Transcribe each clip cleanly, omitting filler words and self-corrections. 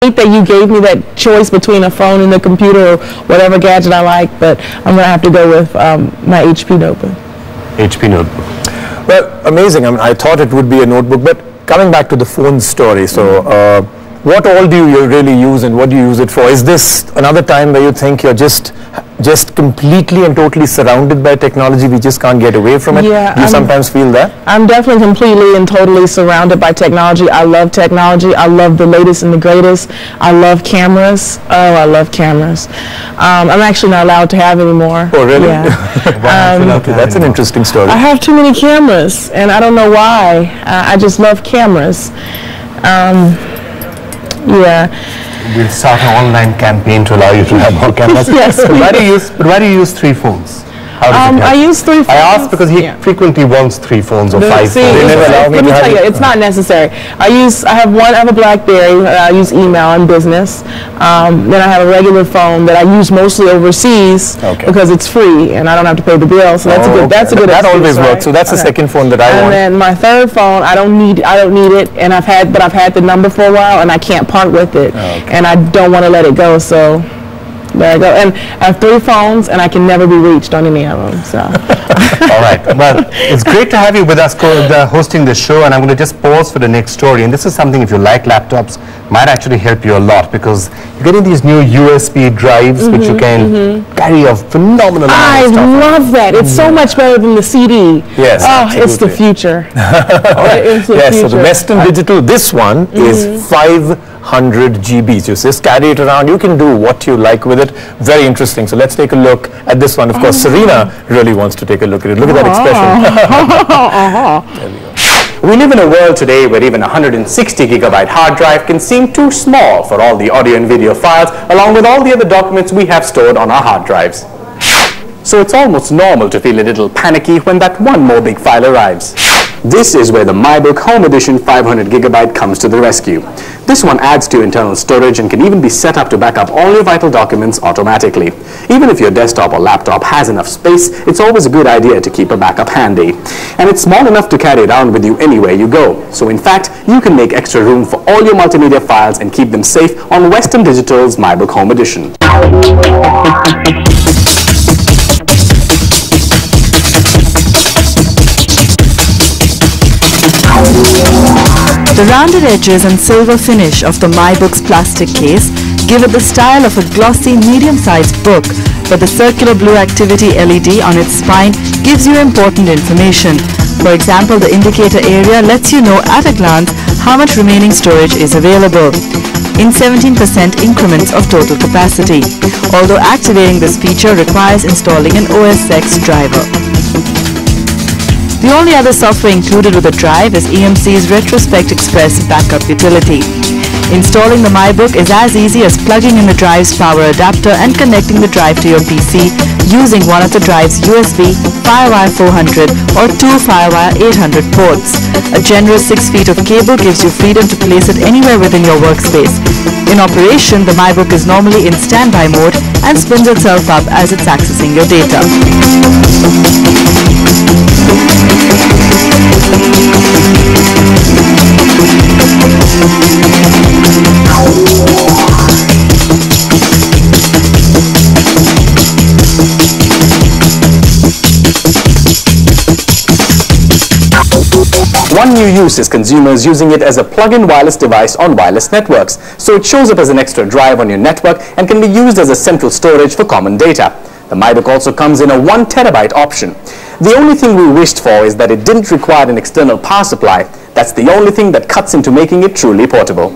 hate that you gave me that choice between a phone and a computer or whatever gadget I like, but I'm going to have to go with my HP notebook. HP notebook. Well, amazing. I mean, I thought it would be a notebook, but coming back to the phone story, so what all do you really use and what do you use it for? Is this another time where you think you're just completely and totally surrounded by technology, we just can't get away from it? Yeah, do you sometimes feel that? I'm definitely completely and totally surrounded by technology. I love technology. I love the latest and the greatest. I love cameras. Oh, I love cameras. I'm actually not allowed to have any more. Oh, really? Yeah. That's an interesting story. I have too many cameras, and I don't know why. I just love cameras. Yeah. We'll start an online campaign to allow you to have more cameras. Yes. But why do you use 3 phones? I use 3 phones. I asked because he frequently wants 3 phones or 5 phones. They never allow me let me tell you, it's not necessary. I have a BlackBerry. I use email and business. Then I have a regular phone that I use mostly overseas because it's free and I don't have to pay the bill. So that's a good. That's a good. That always works. So that's the second phone that I want. And then my third phone, I don't need it, and I've had the number for a while, and I can't part with it, and I don't want to let it go. So. There I go. And I have 3 phones, and I can never be reached on any of them. So. All right. Well, it's great to have you with us hosting the show, and I'm going to just pause for the next story. And this is something, if you like laptops, might actually help you a lot because you're getting these new USB drives, which you can carry a phenomenal amount of stuff. I love that. It's so much better than the CD. Yes. Oh, it's the future. It's the future. So the Western Digital, this one is 500 GBs. You just carry it around. You can do what you like with it. Very interesting. So let's take a look at this one. Of course, Serena really wants to take a look at it. Look at that expression. There we go. We live in a world today where even a 160 gigabyte hard drive can seem too small for all the audio and video files, along with all the other documents we have stored on our hard drives. So it's almost normal to feel a little panicky when that one more big file arrives. This is where the MyBook Home Edition 500 gigabyte comes to the rescue. This one adds to internal storage and can even be set up to back up all your vital documents automatically. Even if your desktop or laptop has enough space, it's always a good idea to keep a backup handy. And it's small enough to carry around with you anywhere you go. So in fact, you can make extra room for all your multimedia files and keep them safe on Western Digital's MyBook Home Edition. The rounded edges and silver finish of the MyBook's plastic case give it the style of a glossy, medium-sized book, but the circular blue activity LED on its spine gives you important information. For example, the indicator area lets you know at a glance how much remaining storage is available in 17% increments of total capacity, although activating this feature requires installing an OS X driver. The only other software included with the drive is EMC's Retrospect Express backup utility. Installing the MyBook is as easy as plugging in the drive's power adapter and connecting the drive to your PC using one of the drive's USB, FireWire 400 or 2 FireWire 800 ports. A generous 6 feet of cable gives you freedom to place it anywhere within your workspace. In operation, the MyBook is normally in standby mode and spins itself up as it's accessing your data. One new use is consumers using it as a plug-in wireless device on wireless networks. So it shows up as an extra drive on your network and can be used as a central storage for common data. The MyBook also comes in a 1 terabyte option. The only thing we wished for is that it didn't require an external power supply. That's the only thing that cuts into making it truly portable.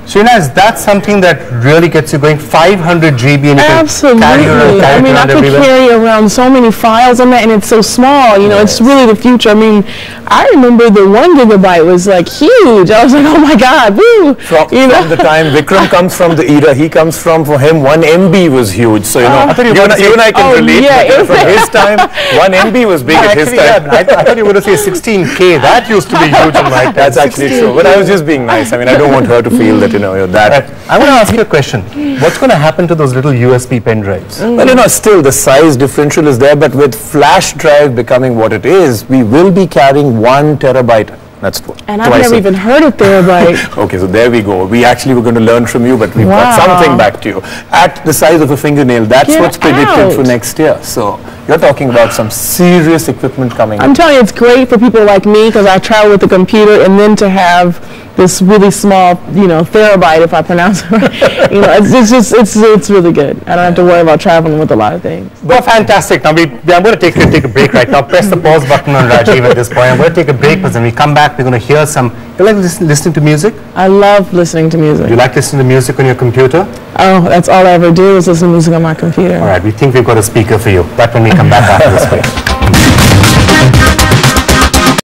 Serena, is that something that really gets you going? 500 GB and you Absolutely. Can carry I mean, I could carry around so many files on that, and it's so small. You know, it's really the future. I mean, I remember the 1 gigabyte was like huge. I was like, oh my God, woo! From the time Vikram comes from the era he comes from, for him 1 MB was huge. So you know, you and I can relate. Yeah, from his time, 1 MB was big at his time. I thought you were going to say 16K. That used to be huge in my time. That's actually true. But I was just being nice. I mean, I don't want her to feel that, you know, you're that. I want to ask you a question. What's going to happen to those little USB pen drives? Well, you know, still the size differential is there, but with flash drive becoming what it is, we will be carrying 1 terabyte That's and I've never even heard of terabyte. Okay, so there we go. We actually were going to learn from you, but we've got something back to you. At the size of a fingernail, that's what's predicted for next year. So you're talking about some serious equipment coming. I'm telling you, it's great for people like me because I travel with the computer, and then to have this really small, terabyte, if I pronounce it right, it's really good. I don't have to worry about traveling with a lot of things. Well, fantastic. Now I'm going to take a break right now. Press the pause button on Rajiv at this point. I'm going to take a break, because when we come back, we're going to hear some. You like listening to music? I love listening to music. You like listening to music on your computer? Oh, that's all I ever do is listen to music on my computer. All right, we think we've got a speaker for you. That when we come back after this break.